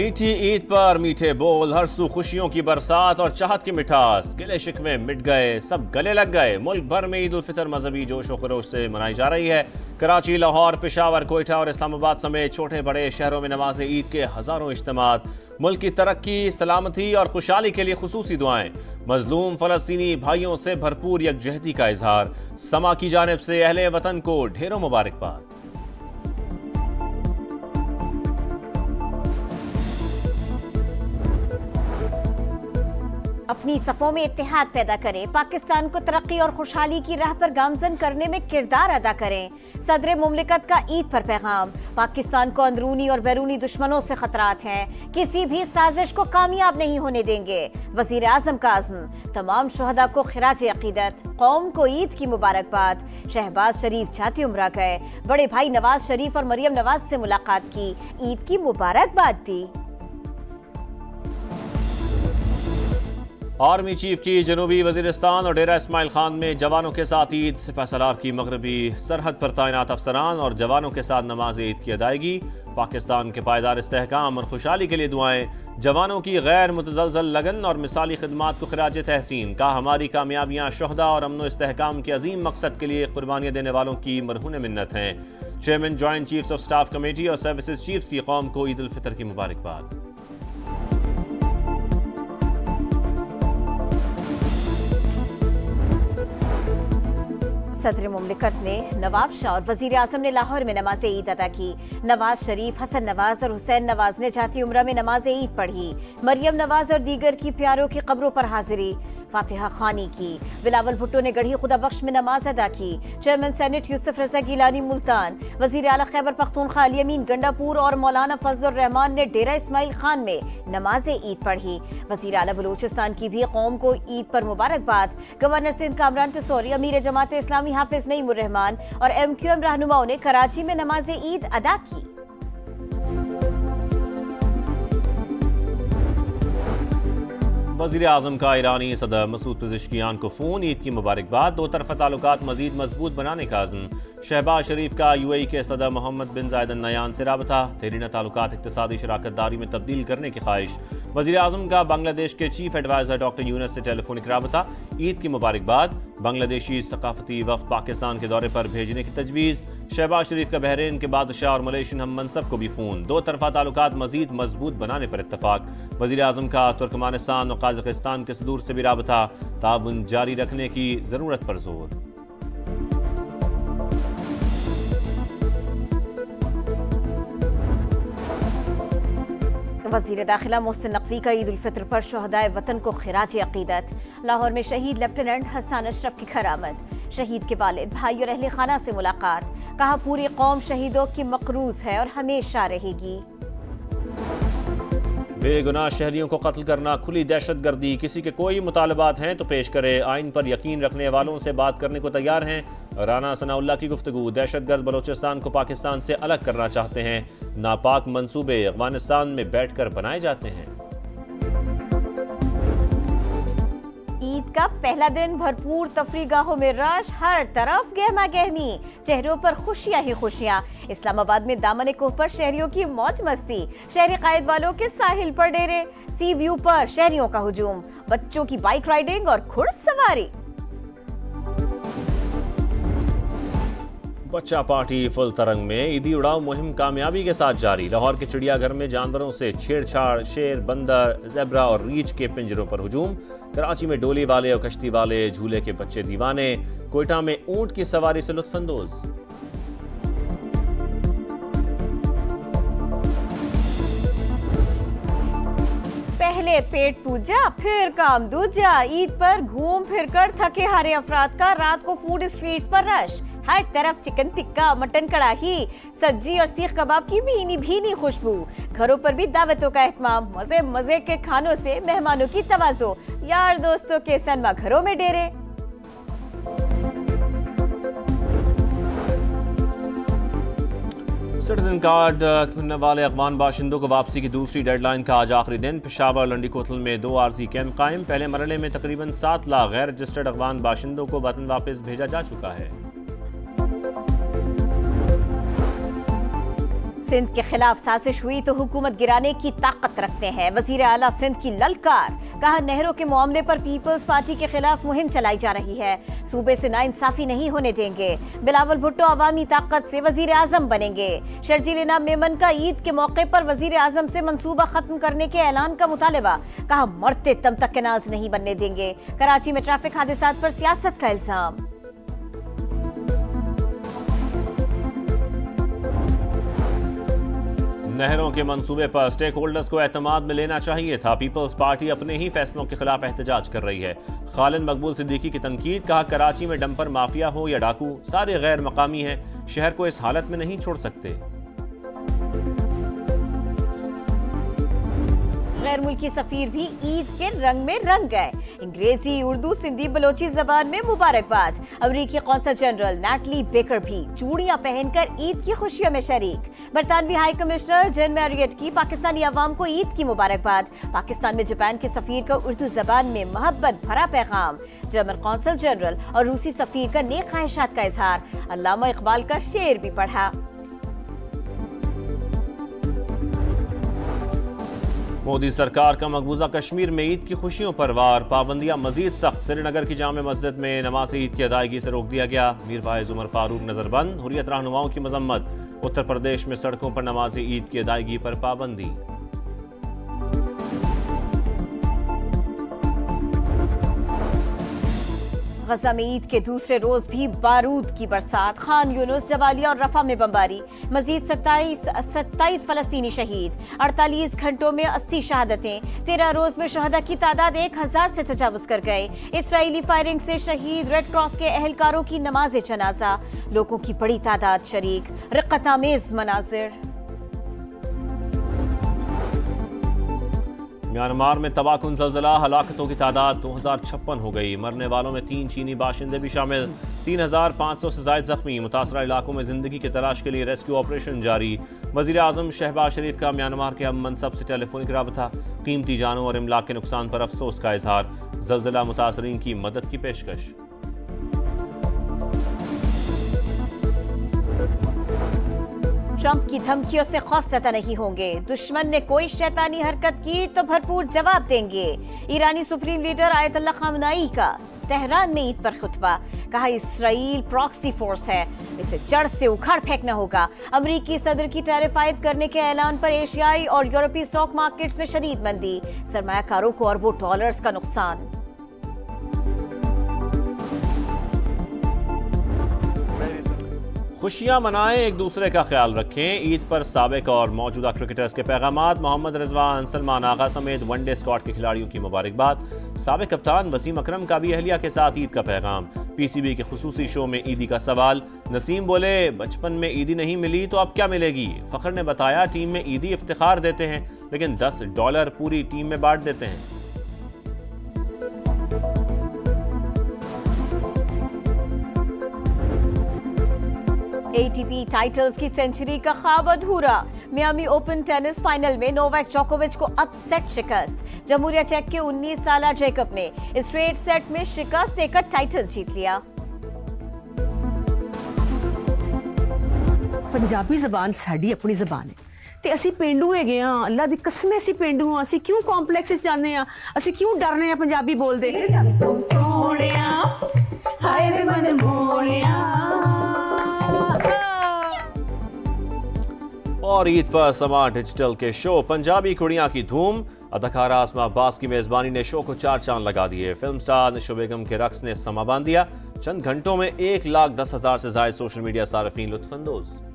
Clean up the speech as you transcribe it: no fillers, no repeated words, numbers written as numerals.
मीठी ईद पर मीठे बोल, हर सू खुशियों की बरसात और चाहत की मिठास, गिले शिकवे मिट गए, सब गले लग गए। मुल्क भर में ईद उल फितर मजहबी जोश और खरोश से मनाई जा रही है। कराची, लाहौर, पेशावर, कोयटा और इस्लामाबाद समेत छोटे बड़े शहरों में नमाज ईद के हजारों इज्तिमात। मुल्क की तरक्की, सलामती और खुशहाली के लिए खुसूसी दुआएं। मजलूम फलस्तीनी भाइयों से भरपूर यकजहती का इजहार। समा की जानिब से अहले वतन को ढेरों मुबारकबाद। अपनी सफ़ों में इत्तेहाद पैदा करें, पाकिस्तान को तरक्की और खुशहाली की राह पर गामजन करने में किरदार अदा करें। सदर मुमलिकत का ईद पर पैगाम। पाकिस्तान को अंदरूनी और बैरूनी दुश्मनों से खतरात हैं, किसी भी साजिश को कामयाब नहीं होने देंगे। वजीर आजम का अज़्म। तमाम शुहदा को खिराज अकीदत, कौम को ईद की मुबारकबाद। शहबाज शरीफ जाती उम्रा गए, बड़े भाई नवाज शरीफ और मरियम नवाज से मुलाकात की, ईद की मुबारकबाद दी। आर्मी चीफ की जनूबी वजीरिस्तान और डेरा इस्माइल खान में जवानों के साथ ईद। सिपहसालार की मगरबी सरहद पर तैनात अफसरान और जवानों के साथ नमाज ईद की अदायगी। पाकिस्तान के पायदार इस्तेहकाम और खुशहाली के लिए दुआएं। जवानों की गैर मुतज़लज़ल लगन और मिसाली खिदमात को खिराज तहसीन। कहा, हमारी कामयाबियाँ शुहदा और अमन इस्तेहकाम के अजीम मकसद के लिए कुर्बानियाँ देने वालों की मरहून मिन्नत हैं। Chairman joint chiefs of staff committee और सर्विसेज चीफ्स की कौम को ईद उल फितर की मुबारकबाद। सदर मुमलिकत ने नवाब शाह और वजीर आजम ने लाहौर में नमाज ईद अदा की। नवाज शरीफ, हसन नवाज और हुसैन नवाज ने जाती उम्रा में नमाज ईद पढ़ी। मरियम नवाज और दीगर की प्यारों की कब्रों पर हाजिरी, फातिहा खानी की। बिलावल भुट्टो ने गढ़ी खुदा बख्श में नमाज अदा की। चेयरमैन सेनेट यूसुफ रजा गिलानी मुल्तान, वजीर आला खैबर पख्तूनख्वा अली अमीन गंडापुर और मौलाना फजलुर रहमान ने डेरा इस्माइल खान में नमाज ईद पढ़ी। वजीर आला बलूचिस्तान की भी कौम को ईद पर मुबारकबाद। गवर्नर सिंध कामरान टसोरी, अमीर जमात इस्लामी हाफिज नईमुर रहमान और MQM रहनुमाओं ने कराची में नमाज ईद अदा की। वज़ीर आज़म का ईरानी सदर मसूद पेज़ेश्कियान को फ़ोन, ईद की मुबारकबाद। दो तरफ़ा ताल्लुकात मज़ीद मजबूत बनाने का अज़्म। शहबाज शरीफ का UAE के सदर मोहम्मद बिन जायद अल नयान से राबता। तेरीना ताल्लुकात इक़्तिसादी शराकत दारी में तब्दील करने की ख्वाहिश। वज़ीर आज़म का बांग्लादेश के चीफ एडवाइज़र डॉक्टर यूनस से टेलीफोनिक राबता। ईद की मुबारकबाद। बांग्लादेशी सकाफती वफ़द पाकिस्तान के दौरे पर भेजने की तजवीज़। शहबाज शरीफ का बहरीन के बादशाह और मलेशियन हम मनसब को भी फ़ोन। दो तरफ़ा ताल्लुकात मज़ीद मजबूत बनाने पर इत्तफ़ाक़। वज़ीर आज़म का तुर्कमानिस्तान और काज़ाकिस्तान के सदूर से भी राबता। ताउन जारी रखने की ज़रूरत पर जोर। वज़ीर दाखिला मोहसिन नकवी का ईद उल फितर पर शुहदाए वतन को खिराज अकीदत। लाहौर में शहीद लेफ्टिनेंट हसन अशरफ की खरामत। शहीद के वालिद, भाई और अहले खाना से मुलाकात। कहा, पूरी कौम शहीदों की मकरूज है और हमेशा रहेगी। बेगुनाह शहरियों को कत्ल करना खुली दहशतगर्दी। किसी के कोई मुतालबात हैं तो पेश करे। आइन पर यकीन रखने वालों से बात करने को तैयार हैं। राना सनाउल्लाह की गुफ्तगू। दहशतगर्द बलोचिस्तान को पाकिस्तान से अलग करना चाहते हैं। नापाक मंसूबे अफगानिस्तान में बैठकर बनाए जाते हैं। ईद का पहला दिन, भरपूर तफरीगाहों में रश, हर तरफ गहमा गहमी, चेहरों पर खुशियां ही खुशियां। इस्लामाबाद में दामन कोह पर शहरियों की मौज मस्ती। शहरी कायद वालों के साहिल पर डेरे। सी व्यू पर शहरियों का हुजूम। बच्चों की बाइक राइडिंग और घुड़सवारी। बच्चा पार्टी फुल तरंग में। ईदी उड़ाव मुहिम कामयाबी के साथ जारी। लाहौर के चिड़ियाघर में जानवरों से छेड़छाड़। शेर, बंदर, ज़ेब्रा और रीछ के पिंजरों पर हुजूम। कराची में डोली वाले और कश्ती वाले, झूले के बच्चे दीवाने। कोयटा में ऊंट की सवारी से लुत्फानंदोज। पहले पेट पूजा, फिर काम दूजा। ईद पर घूम फिर कर थके हारे अफराद का रात को फूड स्ट्रीट्स पर रश। हर तरफ चिकन टिक्का, मटन कड़ाही, सब्जी और सीख कबाब की भीनी भीनी खुशबू। घरों पर भी दावतों का एहतमाम। मजे मजे के खानों से मेहमानों की तवाज़ो। यार दोस्तों के सनमा घरों में डेरे। सिटीजन कार्ड खुलने वाले अफगान बाशिंदों को वापसी की दूसरी डेडलाइन का आज आखिरी दिन। पेशावर लंडी कोतल में 2 आरजी कैंप कायम। पहले मरहले में तकरीबन 7 लाख गैर रजिस्टर्ड अफगान बाशिंदों को वतन वापस भेजा जा चुका है। सिंध के खिलाफ साजिश हुई तो हुकूमत गिराने की ताकत रखते हैं, वजीर आला सिंध की ललकार। कहा नहरों के मामले पर पीपल्स पार्टी के खिलाफ मुहिम चलाई जा रही है, सूबे से नाइंसाफी नहीं होने देंगे। बिलावल भुट्टो अवामी ताकत से वजीर आजम बनेंगे। शर्जील इनाम मेमन का ईद के मौके पर वजीर आजम से मंसूबा खत्म करने के ऐलान का मुतालबा। कहा मरते दम तक कैनाल्स नहीं बनने देंगे। कराची में ट्रैफिक हादसात पर सियासत का इल्जाम। नहरों के मंसूबे पर स्टेक होल्डर्स को एतमाद में लेना चाहिए था, पीपल्स पार्टी अपने ही फैसलों के खिलाफ एहतजाज कर रही है। खालिद मकबूल सिद्दीकी की तनकीद। कहा कराची में डंपर माफिया हो या डाकू, सारे गैर मकामी हैं, शहर को इस हालत में नहीं छोड़ सकते। गैर मुल्की सफीर भी ईद के रंग में रंग गए। अंग्रेजी, उर्दू, सिंधी, बलोची जबान में मुबारकबाद। अमरीकी कौंसल जनरल नैटली बेकर भी चूड़ियां पहनकर ईद की खुशियों में शरीक। बरतानवी हाई कमिश्नर जेन मैरियट की पाकिस्तानी अवाम को ईद की मुबारकबाद। पाकिस्तान में जापान के सफीर का उर्दू जबान में मोहब्बत भरा पैगाम। जर्मन कौंसल जनरल और रूसी सफीर का नेक ख्वाहिशात का इजहार। अल्लामा इकबाल का शेर भी पढ़ा। मोदी सरकार का मकबूजा कश्मीर में ईद की खुशियों पर वार। पाबंदियां मजीद सख्त। श्रीनगर की जामे मस्जिद में नमाज ईद की अदायगी से रोक दिया गया। मीर फायज उमर फारूक नजरबंद। हुर्रियत रहनुमाओं की मजम्मत। उत्तर प्रदेश में सड़कों पर नमाज ईद की अदायगी पर पाबंदी। गजा में ईद के दूसरे रोज भी बारूद की बरसात। खान यूनुस, जवालिया और रफा में बमबारी। मजीद 27 फलस्तीनी शहीद। 48 घंटों में 80 शहादतें। 13 रोज में शहदा की तादाद 1000 से तजावुज कर गए। इसराइली फायरिंग से शहीद रेड क्रॉस के अहलकारों की नमाज जनाजा। लोगों की बड़ी तादाद शरीक। रिक्कत आमेज मनाजिर। म्यांमार में तबाहकुन ज़लज़ला। हलाकतों की तादाद 2056 हो गई। मरने वालों में 3 चीनी बाशिंदे भी शामिल। 3500 से ज़ायद जख्मी। मुतासरा इलाकों में जिंदगी की तलाश के लिए रेस्क्यू ऑपरेशन जारी। वज़ीर आज़म शहबाज शरीफ का म्यांमार के हम मनसब से टेलीफोनिक राबता। कीमती जानों और इमलाक के नुकसान पर अफसोस का इजहार। ज़लज़ला मुतासरीन की मदद की पेशकश। ट्रंप की धमकियों से खौफज़दा नहीं होंगे। दुश्मन ने कोई शैतानी हरकत की तो भरपूर जवाब देंगे। ईरानी सुप्रीम लीडर आयतुल्लाह खामनाई का तेहरान में ईद पर खुतबा। कहा इसराइल प्रॉक्सी फोर्स है, इसे जड़ से उखाड़ फेंकना होगा। अमरीकी सदर की टैरिफ आयद करने के ऐलान पर एशियाई और यूरोपीय स्टॉक मार्केट्स में शदीद मंदी। सरमायाकारों को अरबों डॉलर्स का नुकसान। खुशियां मनाएं, एक दूसरे का ख्याल रखें। ईद पर साबिक और मौजूदा क्रिकेटर्स के पैगामात। मोहम्मद रिजवान, सलमान आगा समेत वनडे स्क्वाड के खिलाड़ियों की मुबारकबाद। साबिक कप्तान वसीम अकरम का भी अहलिया के साथ ईद का पैगाम। पीसीबी के खुसूसी शो में ईदी का सवाल। नसीम बोले बचपन में ईदी नहीं मिली तो अब क्या मिलेगी। फखर ने बताया टीम में ईदी इफ्तिखार देते हैं लेकिन $10 पूरी टीम में बांट देते हैं। एटीपी टाइटल्स की सेंचुरी का ख्वाब अधूरा। मियामी ओपन टेनिस फाइनल में नोवाक जोकोविच को अपसेट शिकस्त। जमहूरिया चेक के 19 साला जैकब ने स्ट्रेट सेट में शिकस्त देकर टाइटल जीत लिया। पंजाबी जबान साडी अपनी जबान है ते असी पेंडू है गए हां। अल्लाह दी कसम असी पेंडू हां। असी क्यों कॉम्प्लेक्स विच जाने आ, असी क्यों डरने आ पंजाबी बोलदे। सोहणिया हाय वे मन मोहणिया। और ईद पर समा डिजिटल के शो पंजाबी कुड़ियां की धूम। अदाकारा आसमा अब्बास की मेजबानी ने शो को 4 चांद लगा दिए। फिल्म स्टार निशो बेगम के रक्स ने समा बांध दिया। चंद घंटों में 1,10,000 से ज्यादा सोशल मीडिया सार्फिन लुत्फानंदोज।